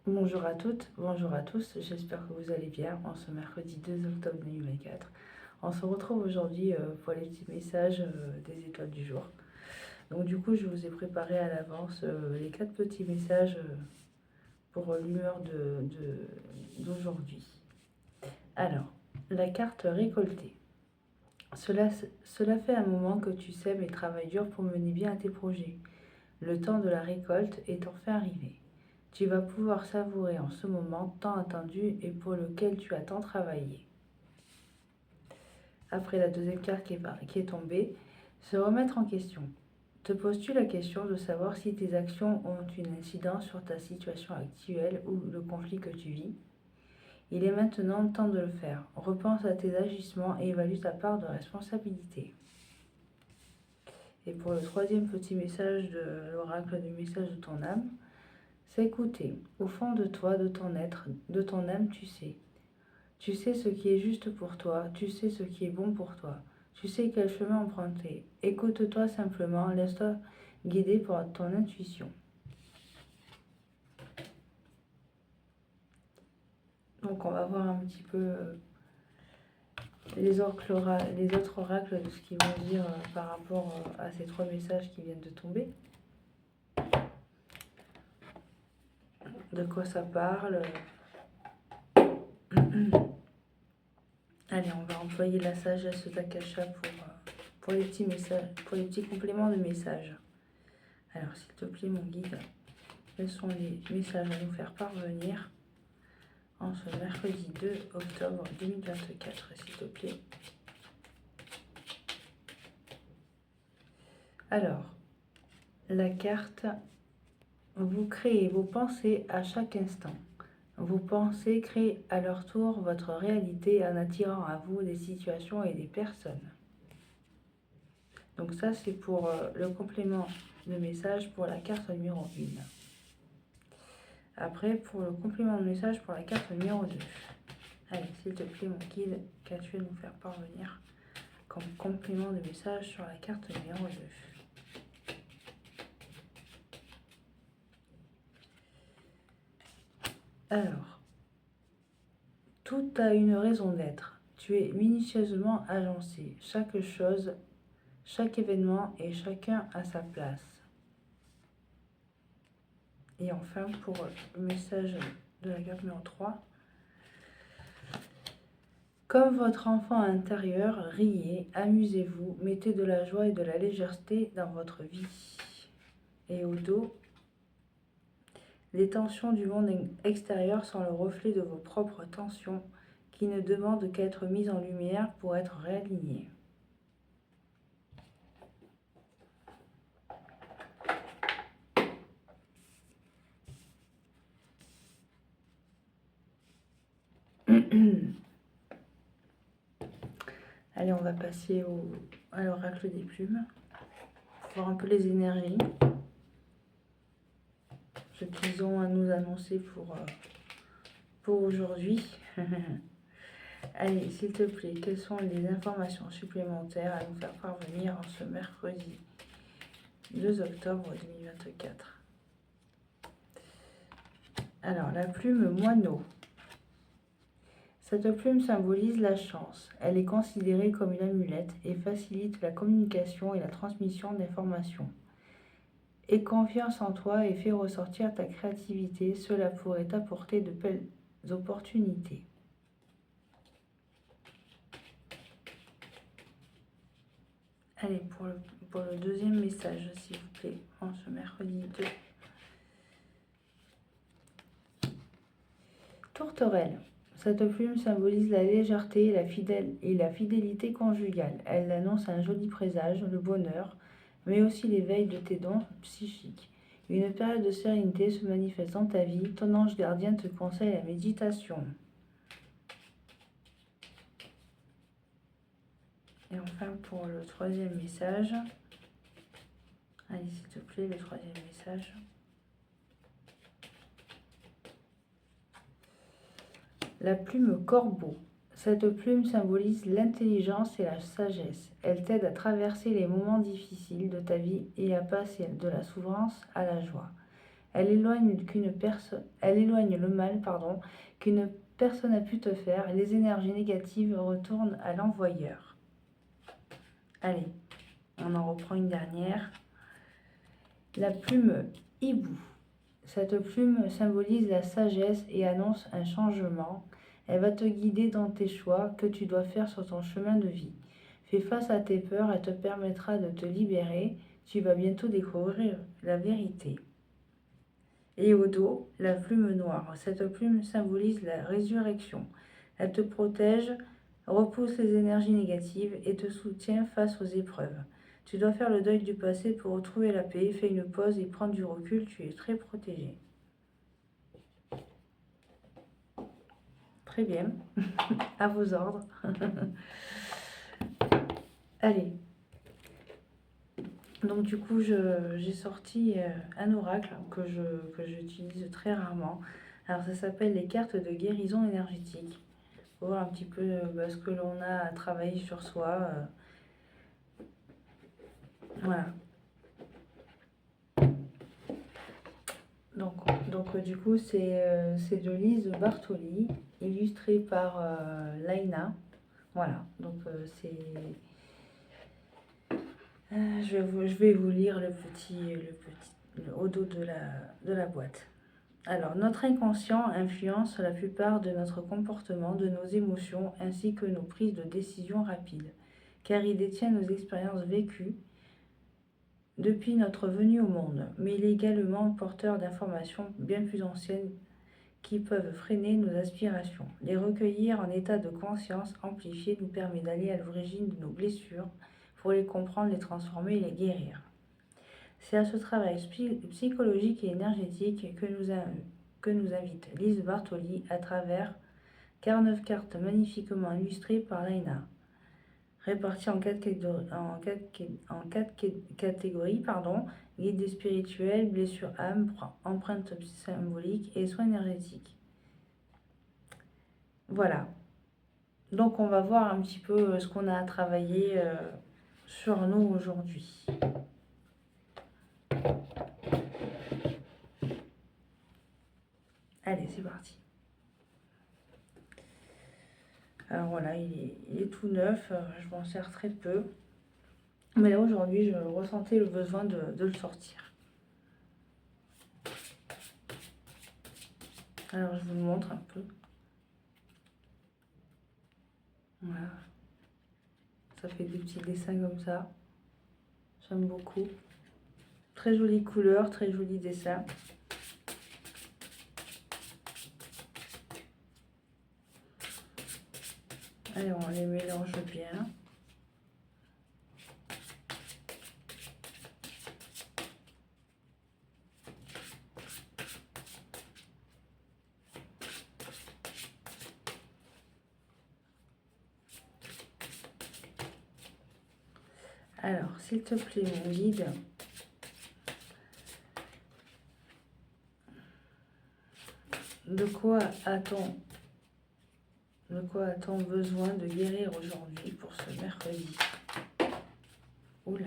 Bonjour à toutes, bonjour à tous, j'espère que vous allez bien en ce mercredi 2 octobre 2024. On se retrouve aujourd'hui pour les petits messages des étoiles du jour. Donc du coup, je vous ai préparé à l'avance les 4 petits messages pour l'humeur d'aujourd'hui. Alors, la carte récoltée. Cela fait un moment que tu sèmes et travailles dur pour mener bien à tes projets. Le temps de la récolte est enfin arrivé. Tu vas pouvoir savourer en ce moment tant attendu et pour lequel tu as tant travaillé. Après la deuxième carte qui est tombée, se remettre en question. Te poses-tu la question de savoir si tes actions ont une incidence sur ta situation actuelle ou le conflit que tu vis? Il est maintenant temps de le faire. Repense à tes agissements et évalue ta part de responsabilité. Et pour le troisième petit message de l'oracle du message de ton âme, s'écouter. Au fond de toi, de ton être, de ton âme, tu sais. Tu sais ce qui est juste pour toi, tu sais ce qui est bon pour toi. Tu sais quel chemin emprunter. Écoute-toi simplement, laisse-toi guider par ton intuition. Donc on va voir un petit peu les autres oracles de ce qu'ils vont dire par rapport à ces 3 messages qui viennent de tomber. De quoi ça parle. Allez, on va employer la sagesse d'Akasha pour les petits messages, pour les petits compléments de messages. Alors, s'il te plaît, mon guide, quels sont les messages à nous faire parvenir en ce mercredi 2 octobre 2024, s'il te plaît. Alors, la carte, vous créez vos pensées à chaque instant. Vos pensées créent à leur tour votre réalité en attirant à vous des situations et des personnes. Donc ça, c'est pour le complément de message pour la carte numéro 1. Après, pour le complément de message pour la carte numéro 2. Allez, s'il te plaît, mon guide, qu'as-tu à nous faire parvenir comme complément de message sur la carte numéro 2? Alors, tout a une raison d'être. Tu es minutieusement agencé. Chaque chose, chaque événement et chacun à sa place. Et enfin, pour le message de la carte numéro 3. Comme votre enfant intérieur, riez, amusez-vous, mettez de la joie et de la légèreté dans votre vie. Et au dos, les tensions du monde extérieur sont le reflet de vos propres tensions qui ne demandent qu'à être mises en lumière pour être réalignées. Allez, on va passer à l'oracle des plumes, voir un peu les énergies, ce qu'ils ont à nous annoncer pour aujourd'hui. Allez, s'il te plaît, quelles sont les informations supplémentaires à nous faire parvenir en ce mercredi 2 octobre 2024? Alors, la plume moineau. Cette plume symbolise la chance. Elle est considérée comme une amulette et facilite la communication et la transmission d'informations. Aie confiance en toi et fais ressortir ta créativité. Cela pourrait t'apporter de belles opportunités. Allez, pour le deuxième message, s'il vous plaît, en ce mercredi 2. Tourterelle. Cette plume symbolise la légèreté et la fidélité conjugale. Elle annonce un joli présage, le bonheur, mais aussi l'éveil de tes dons psychiques. Une période de sérénité se manifeste dans ta vie. Ton ange gardien te conseille la méditation. Et enfin, pour le troisième message, allez, s'il te plaît, le troisième message. La plume corbeau. Cette plume symbolise l'intelligence et la sagesse. Elle t'aide à traverser les moments difficiles de ta vie et à passer de la souffrance à la joie. Elle éloigne le mal, qu'une personne a pu te faire. Les énergies négatives retournent à l'envoyeur. Allez, on en reprend une dernière. La plume hibou. Cette plume symbolise la sagesse et annonce un changement. Elle va te guider dans tes choix que tu dois faire sur ton chemin de vie. Fais face à tes peurs, elle te permettra de te libérer. Tu vas bientôt découvrir la vérité. Et au dos, la plume noire. Cette plume symbolise la résurrection. Elle te protège, repousse les énergies négatives et te soutient face aux épreuves. Tu dois faire le deuil du passé pour retrouver la paix. Fais une pause et prends du recul, tu es très protégé. Très bien, à vos ordres. Allez, donc du coup j'ai sorti un oracle que j'utilise très rarement. Alors ça s'appelle les cartes de guérison énergétique. Pour voir un petit peu ce que l'on a à travailler sur soi. Voilà. Donc du coup c'est de Lise Bartoli, illustré par Laina. Voilà, donc c'est... je vais vous lire au dos de la boîte. Alors, notre inconscient influence la plupart de notre comportement, de nos émotions, ainsi que nos prises de décision rapides, car il détient nos expériences vécues depuis notre venue au monde, mais il est également porteur d'informations bien plus anciennes qui peuvent freiner nos aspirations. Les recueillir en état de conscience amplifié nous permet d'aller à l'origine de nos blessures pour les comprendre, les transformer et les guérir. C'est à ce travail psychologique et énergétique que nous invite Lise Bartoli à travers 49 cartes magnifiquement illustrées par Laina, réparties en quatre catégories, guide spirituel, blessure âme, empreinte symbolique et soins énergétiques. Voilà. Donc on va voir un petit peu ce qu'on a à travailler sur nous aujourd'hui. Allez, c'est parti. Alors voilà, il est tout neuf, je m'en sers très peu. Mais là aujourd'hui, je ressentais le besoin de le sortir. Alors je vous le montre un peu. Voilà. Ça fait des petits dessins comme ça. J'aime beaucoup. Très jolie couleur, très joli dessin. Allez, on les mélange bien. Alors, s'il te plaît, mon guide, de quoi a-t-on besoin de guérir aujourd'hui pour ce mercredi? Oula.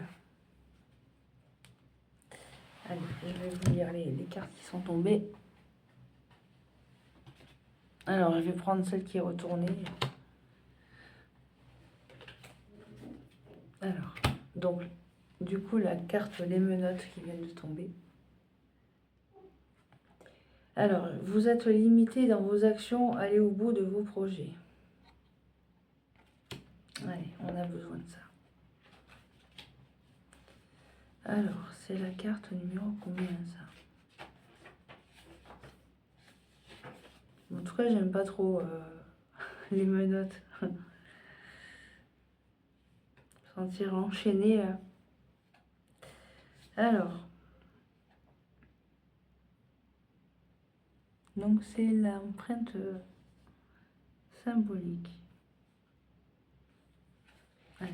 Allez, je vais vous lire les cartes qui sont tombées. Alors, je vais prendre celle qui est retournée. Alors, donc, du coup, la carte les menottes qui viennent de tomber. Alors, vous êtes limité dans vos actions, allez au bout de vos projets. Allez, on a besoin de ça. Alors, c'est la carte numéro combien, ça? En tout cas, j'aime pas trop les menottes. Sentir enchaîné, là. Alors, donc c'est l'empreinte symbolique. Allez.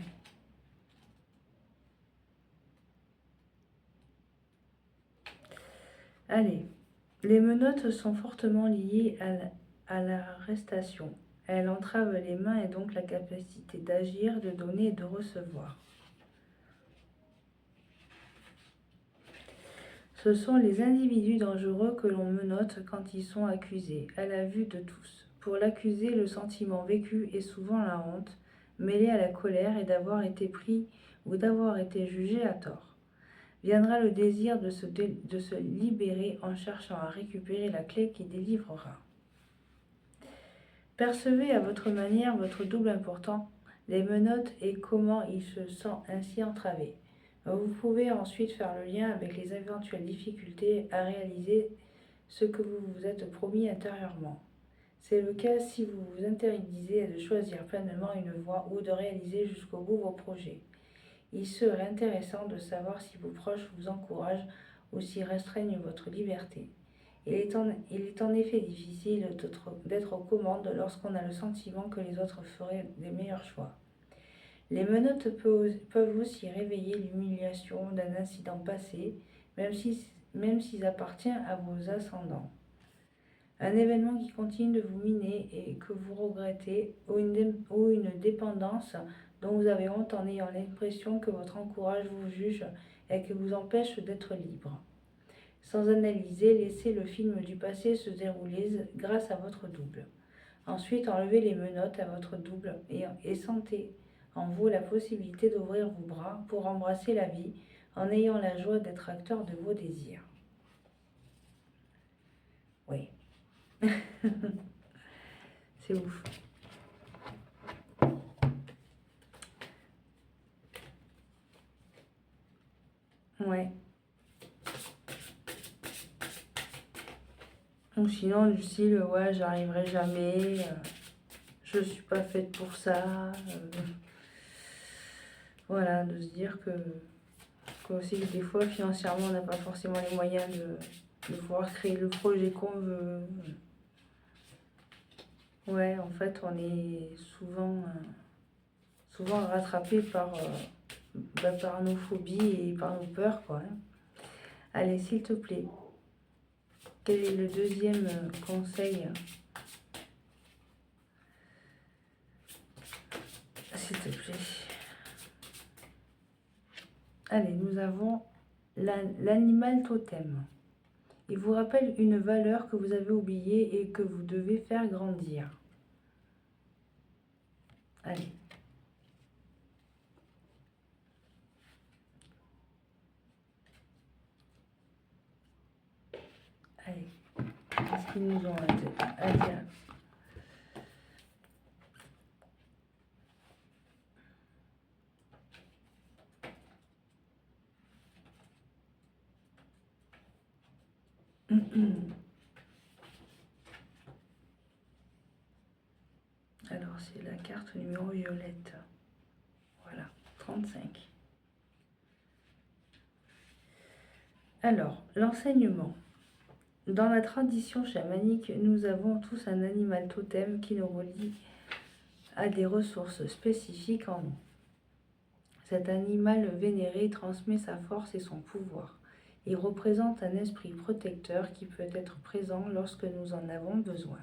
Allez, les menottes sont fortement liées à l'arrestation. Elles entravent les mains et donc la capacité d'agir, de donner et de recevoir. Ce sont les individus dangereux que l'on menotte quand ils sont accusés, à la vue de tous. Pour l'accusé, le sentiment vécu est souvent la honte, mêlée à la colère et d'avoir été pris ou d'avoir été jugé à tort. Viendra le désir de se libérer en cherchant à récupérer la clé qui délivrera. Percevez à votre manière votre double important, les menottes et comment il se sent ainsi entravé. Vous pouvez ensuite faire le lien avec les éventuelles difficultés à réaliser ce que vous vous êtes promis intérieurement. C'est le cas si vous vous interdisez de choisir pleinement une voie ou de réaliser jusqu'au bout vos projets. Il serait intéressant de savoir si vos proches vous encouragent ou s'ils restreignent votre liberté. Il est en effet difficile d'être aux commandes lorsqu'on a le sentiment que les autres feraient des meilleurs choix. Les menottes peuvent aussi réveiller l'humiliation d'un incident passé, même s'il appartient à vos ascendants. Un événement qui continue de vous miner et que vous regrettez, ou une dépendance dont vous avez honte en ayant l'impression que votre entourage vous juge et que vous empêche d'être libre. Sans analyser, laissez le film du passé se dérouler grâce à votre double. Ensuite, enlevez les menottes à votre double et sentez en vous la possibilité d'ouvrir vos bras pour embrasser la vie en ayant la joie d'être acteur de vos désirs. Oui. C'est ouf. Ouais. Ou sinon, du style, ouais, j'arriverai jamais, je suis pas faite pour ça. Voilà, de se dire que aussi, des fois, financièrement, on n'a pas forcément les moyens de pouvoir créer le projet qu'on veut. Ouais, en fait, on est souvent rattrapé par nos phobies et par nos peurs, quoi. Allez, s'il te plaît, quel est le deuxième conseil? S'il te plaît. Allez, nous avons l'animal totem. Il vous rappelle une valeur que vous avez oubliée et que vous devez faire grandir. Allez. Allez. Qu'est-ce qu'ils nous ont à dire? Alors, c'est la carte numéro violette. Voilà, 35. Alors, l'enseignement. Dans la tradition chamanique, nous avons tous un animal totem qui nous relie à des ressources spécifiques en nous. Cet animal vénéré transmet sa force et son pouvoir. Il représente un esprit protecteur qui peut être présent lorsque nous en avons besoin.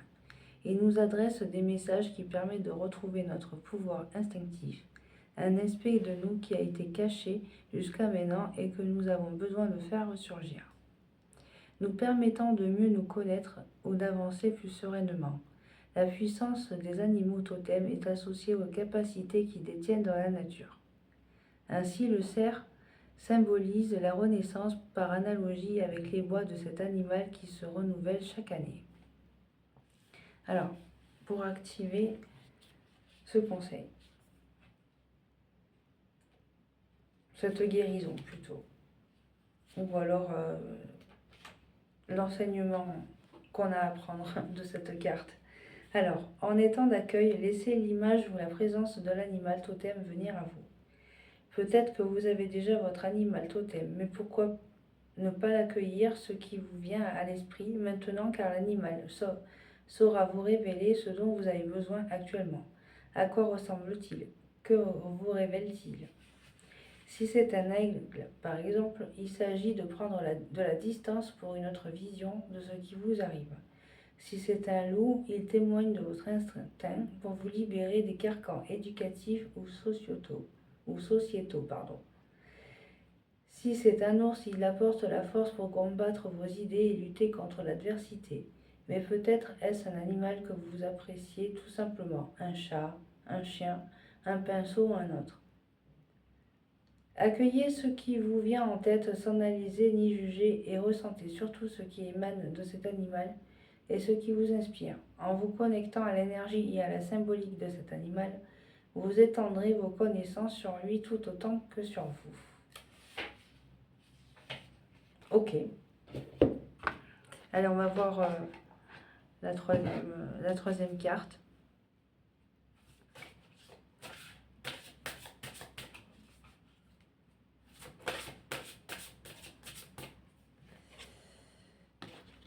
Il nous adresse des messages qui permettent de retrouver notre pouvoir instinctif, un aspect de nous qui a été caché jusqu'à maintenant et que nous avons besoin de faire ressurgir, nous permettant de mieux nous connaître ou d'avancer plus sereinement. La puissance des animaux totems est associée aux capacités qu'ils détiennent dans la nature. Ainsi, le cerf symbolise la renaissance par analogie avec les bois de cet animal qui se renouvelle chaque année. Alors, pour activer ce conseil, cette guérison plutôt, ou alors l'enseignement qu'on a à prendre de cette carte. Alors, en étant d'accueil, laissez l'image ou la présence de l'animal totem venir à vous. Peut-être que vous avez déjà votre animal totem, mais pourquoi ne pas l'accueillir, ce qui vous vient à l'esprit maintenant, car l'animal saura vous révéler ce dont vous avez besoin actuellement. À quoi ressemble-t-il? Que vous révèle-t-il? Si c'est un aigle, par exemple, il s'agit de prendre de la distance pour une autre vision de ce qui vous arrive. Si c'est un loup, il témoigne de votre instinct pour vous libérer des carcans éducatifs ou sociétaux. Si c'est un ours, il apporte la force pour combattre vos idées et lutter contre l'adversité. Mais peut-être est-ce un animal que vous appréciez tout simplement, un chat, un chien, un pinceau ou un autre. Accueillez ce qui vous vient en tête sans analyser ni juger et ressentez surtout ce qui émane de cet animal et ce qui vous inspire. En vous connectant à l'énergie et à la symbolique de cet animal, vous étendrez vos connaissances sur lui tout autant que sur vous. Ok. Allez, on va voir la troisième carte.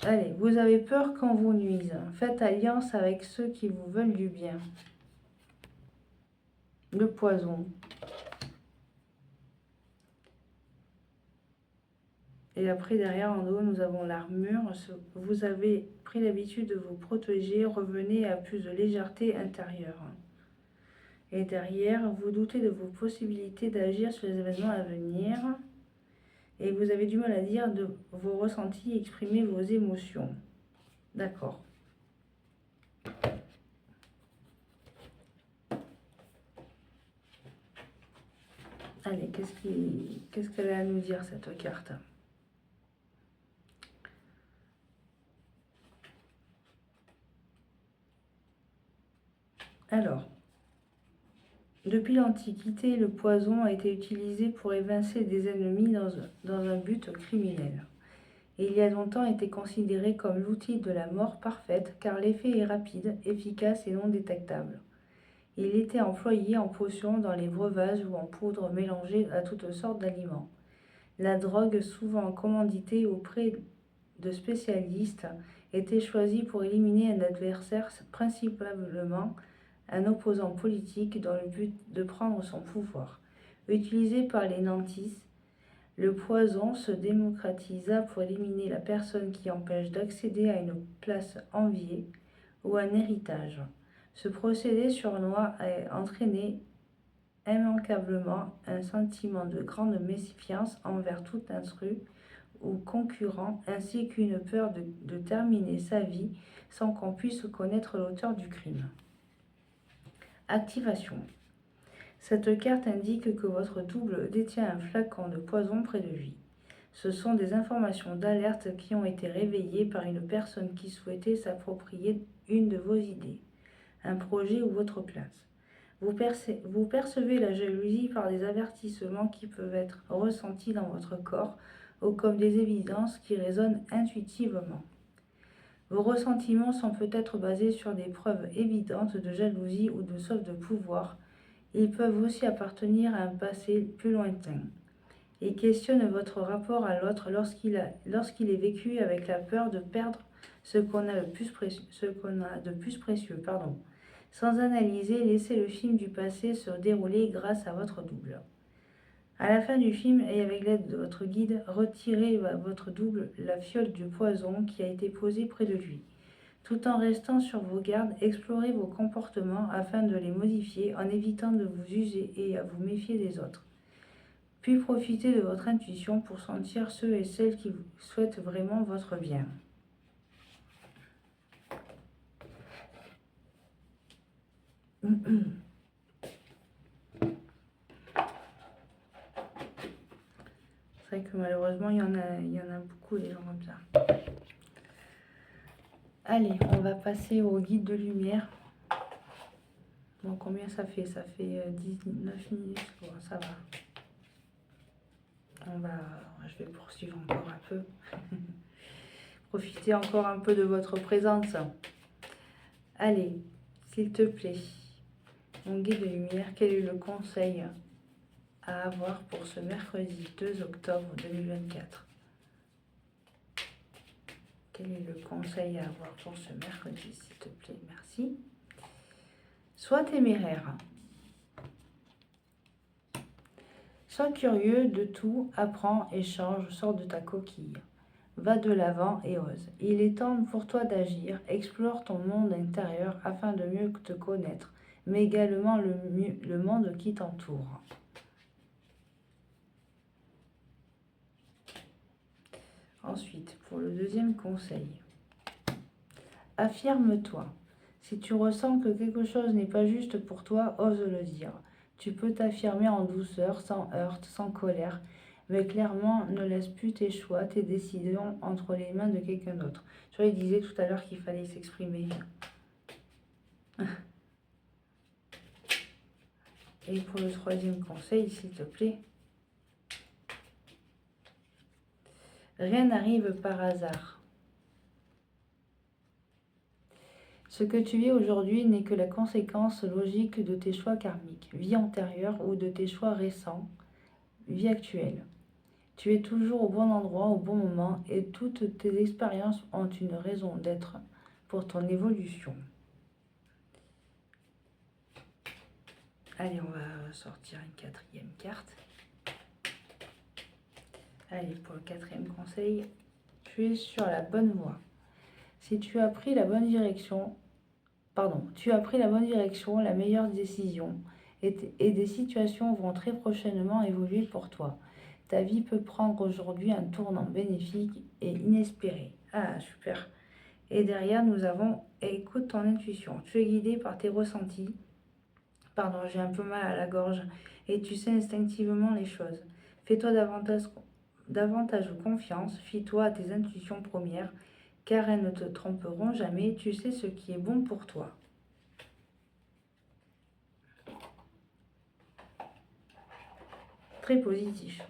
Allez, vous avez peur qu'on vous nuise. Faites alliance avec ceux qui vous veulent du bien. Le poison. Et après, derrière, en haut, nous avons l'armure. Vous avez pris l'habitude de vous protéger. Revenez à plus de légèreté intérieure. Et derrière, vous doutez de vos possibilités d'agir sur les événements à venir. Et vous avez du mal à dire de vos ressentis et exprimer vos émotions. D'accord. Allez, qu'est-ce qu'elle a à nous dire, cette carte ? Alors, depuis l'Antiquité, le poison a été utilisé pour évincer des ennemis dans un but criminel. Et il y a longtemps été considéré comme l'outil de la mort parfaite car l'effet est rapide, efficace et non détectable. Il était employé en potion, dans les breuvages ou en poudre mélangée à toutes sortes d'aliments. La drogue, souvent commanditée auprès de spécialistes, était choisie pour éliminer un adversaire, principalement un opposant politique, dans le but de prendre son pouvoir. Utilisé par les nantis, le poison se démocratisa pour éliminer la personne qui empêche d'accéder à une place enviée ou un héritage. Ce procédé sournois a entraîné immanquablement un sentiment de grande méfiance envers tout intrus ou concurrent, ainsi qu'une peur de terminer sa vie sans qu'on puisse connaître l'auteur du crime. Activation. Cette carte indique que votre double détient un flacon de poison près de lui. Ce sont des informations d'alerte qui ont été réveillées par une personne qui souhaitait s'approprier une de vos idées, un projet ou votre place. Vous percevez la jalousie par des avertissements qui peuvent être ressentis dans votre corps ou comme des évidences qui résonnent intuitivement. Vos ressentiments sont peut-être basés sur des preuves évidentes de jalousie ou de soif de pouvoir. Ils peuvent aussi appartenir à un passé plus lointain. Ils questionnent votre rapport à l'autre lorsqu'il est vécu avec la peur de perdre ce qu'on a de plus précieux. Sans analyser, laissez le film du passé se dérouler grâce à votre double. À la fin du film, et avec l'aide de votre guide, retirez à votre double la fiole du poison qui a été posée près de lui. Tout en restant sur vos gardes, explorez vos comportements afin de les modifier en évitant de vous user et à vous méfier des autres. Puis profitez de votre intuition pour sentir ceux et celles qui souhaitent vraiment votre bien. C'est vrai que malheureusement, il y en a beaucoup des gens comme ça. Allez, on va passer au guide de lumière. Donc combien ça fait? Ça fait 19 minutes. Bon, ça va. Je vais poursuivre encore un peu. Profitez encore un peu de votre présence. Allez, s'il te plaît, mon guide de lumière, quel est le conseil à avoir pour ce mercredi 2 octobre 2024? Quel est le conseil à avoir pour ce mercredi, s'il te plaît? Merci. Sois téméraire. Sois curieux de tout, apprends, échange, sors de ta coquille. Va de l'avant et ose. Il est temps pour toi d'agir. Explore ton monde intérieur afin de mieux te connaître, mais également le monde qui t'entoure. Ensuite, pour le deuxième conseil, affirme-toi. Si tu ressens que quelque chose n'est pas juste pour toi, ose le dire. Tu peux t'affirmer en douceur, sans heurte, sans colère, mais clairement, ne laisse plus tes choix, tes décisions entre les mains de quelqu'un d'autre. Tu vois, il disait tout à l'heure qu'il fallait s'exprimer. Et pour le troisième conseil, s'il te plaît, rien n'arrive par hasard. Ce que tu vis aujourd'hui n'est que la conséquence logique de tes choix karmiques, vie antérieure ou de tes choix récents, vie actuelle. Tu es toujours au bon endroit, au bon moment, et toutes tes expériences ont une raison d'être pour ton évolution. Allez, on va sortir une quatrième carte. Allez, pour le quatrième conseil, tu es sur la bonne voie. Si tu as pris la bonne direction, la meilleure décision, et des situations vont très prochainement évoluer pour toi. Ta vie peut prendre aujourd'hui un tournant bénéfique et inespéré. Ah, super. Et derrière, nous avons écoute ton intuition. Tu es guidé par tes ressentis. Pardon, j'ai un peu mal à la gorge. Et tu sais instinctivement les choses. Fais-toi davantage confiance. Fie-toi à tes intuitions premières, car elles ne te tromperont jamais. Tu sais ce qui est bon pour toi. Très positif.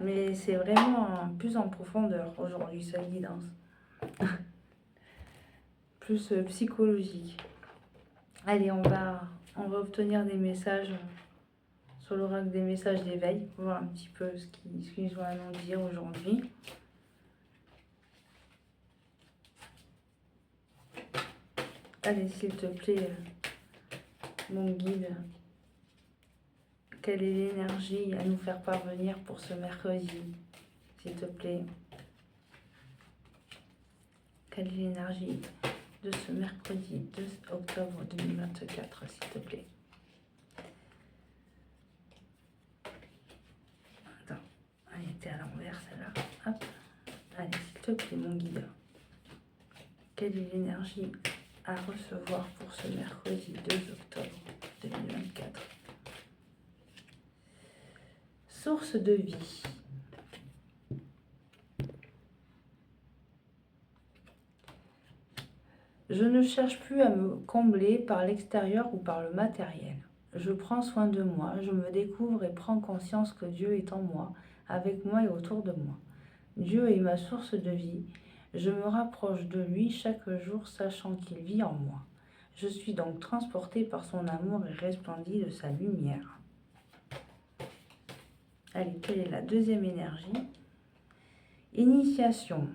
Mais c'est vraiment plus en profondeur aujourd'hui, cette guidance. Plus psychologique. Allez, on va obtenir des messages sur l'oracle des messages d'éveil, pour voir un petit peu ce qu'ils ont à nous dire aujourd'hui. Allez, s'il te plaît, mon guide, quelle est l'énergie à nous faire parvenir pour ce mercredi, s'il te plaît? Quelle est l'énergie de ce mercredi 2 octobre 2024, s'il te plaît? Attends, elle était à l'envers, celle-là. Hop. Allez, s'il te plaît, mon guide. Quelle est l'énergie à recevoir pour ce mercredi 2 octobre 2024? Source de vie. Je ne cherche plus à me combler par l'extérieur ou par le matériel. Je prends soin de moi, je me découvre et prends conscience que Dieu est en moi, avec moi et autour de moi. Dieu est ma source de vie. Je me rapproche de lui chaque jour, sachant qu'il vit en moi. Je suis donc transportée par son amour et resplendie de sa lumière. Allez, quelle est la deuxième énergie? Initiation.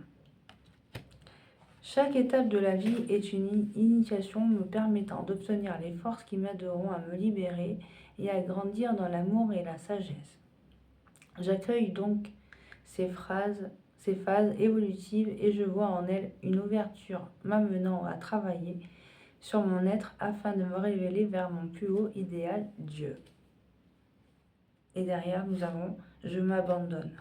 Chaque étape de la vie est une initiation me permettant d'obtenir les forces qui m'aideront à me libérer et à grandir dans l'amour et la sagesse. J'accueille donc ces phases évolutives et je vois en elles une ouverture m'amenant à travailler sur mon être afin de me révéler vers mon plus haut idéal, Dieu. Et derrière, nous avons « Je m'abandonne ».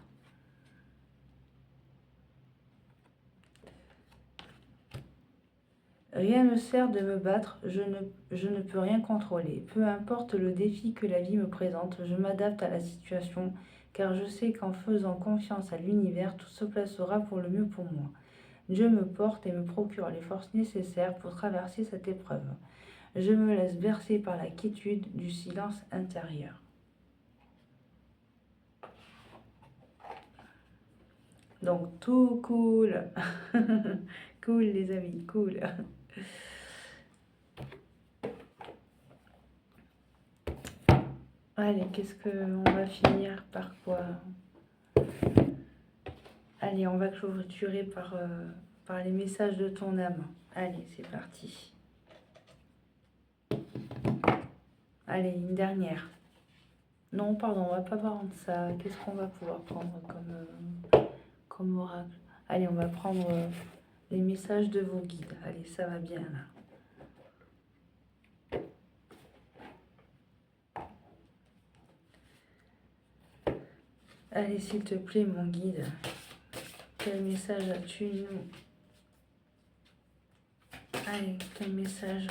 Rien ne sert de me battre, je ne peux rien contrôler. Peu importe le défi que la vie me présente, je m'adapte à la situation, car je sais qu'en faisant confiance à l'univers, tout se placera pour le mieux pour moi. Dieu me porte et me procure les forces nécessaires pour traverser cette épreuve. Je me laisse bercer par la quiétude du silence intérieur. Donc tout cool. Cool les amis, cool. Allez, qu'est-ce qu'on va finir par quoi? Allez, on va clôturer par les messages de ton âme. Allez, c'est parti. Allez, une dernière. Non, pardon, on va pas prendre ça. Qu'est-ce qu'on va pouvoir prendre comme oracle? Allez, on va prendre les messages de vos guides. Allez, ça va bien là. Allez, s'il te plaît, mon guide, Quel message as-tu nous? Allez, quel message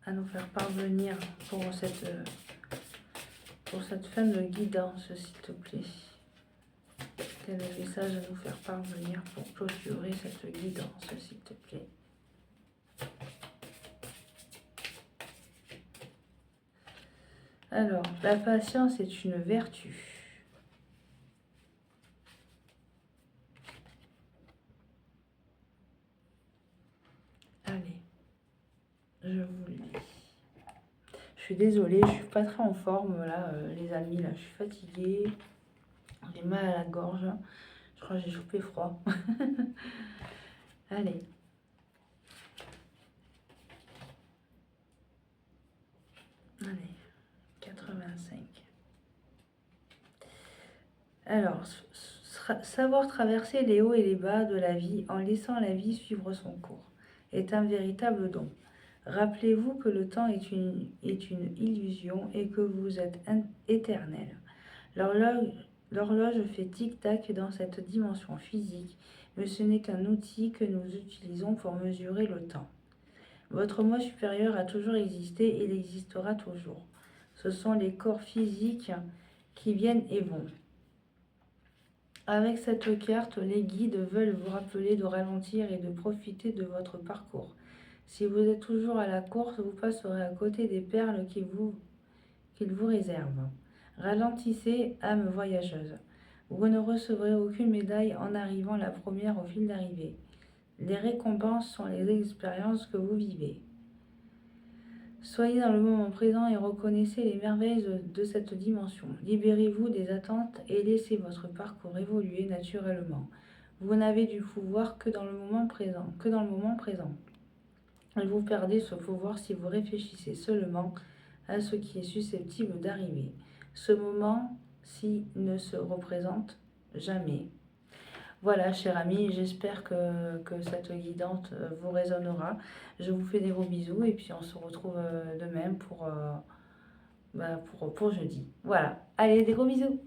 à nous faire parvenir pour cette fin de guidance, s'il te plaît? Quel message à nous faire parvenir pour clôturer cette guidance, s'il te plaît? Alors, la patience est une vertu. Allez, je vous le dis. Je suis désolée, je suis pas très en forme là, les amis, là, je suis fatiguée. J'ai mal à la gorge. Je crois que j'ai chopé froid. Allez. Allez, 85. Alors, savoir traverser les hauts et les bas de la vie en laissant la vie suivre son cours est un véritable don. Rappelez-vous que le temps est une illusion et que vous êtes éternel. L'horloge fait tic-tac dans cette dimension physique, mais ce n'est qu'un outil que nous utilisons pour mesurer le temps. Votre moi supérieur a toujours existé et il existera toujours. Ce sont les corps physiques qui viennent et vont. Avec cette carte, les guides veulent vous rappeler de ralentir et de profiter de votre parcours. Si vous êtes toujours à la course, vous passerez à côté des perles qu'ils vous réservent. Ralentissez, âme voyageuse. Vous ne recevrez aucune médaille en arrivant la première au fil d'arrivée. Les récompenses sont les expériences que vous vivez. Soyez dans le moment présent et reconnaissez les merveilles de cette dimension. Libérez-vous des attentes et laissez votre parcours évoluer naturellement. Vous n'avez du pouvoir que dans le moment présent. Et vous perdez ce pouvoir si vous réfléchissez seulement à ce qui est susceptible d'arriver. Ce moment-ci ne se représente jamais. Voilà, cher ami, j'espère que cette guidante vous résonnera. Je vous fais des gros bisous et puis on se retrouve demain pour jeudi. Voilà, allez, des gros bisous.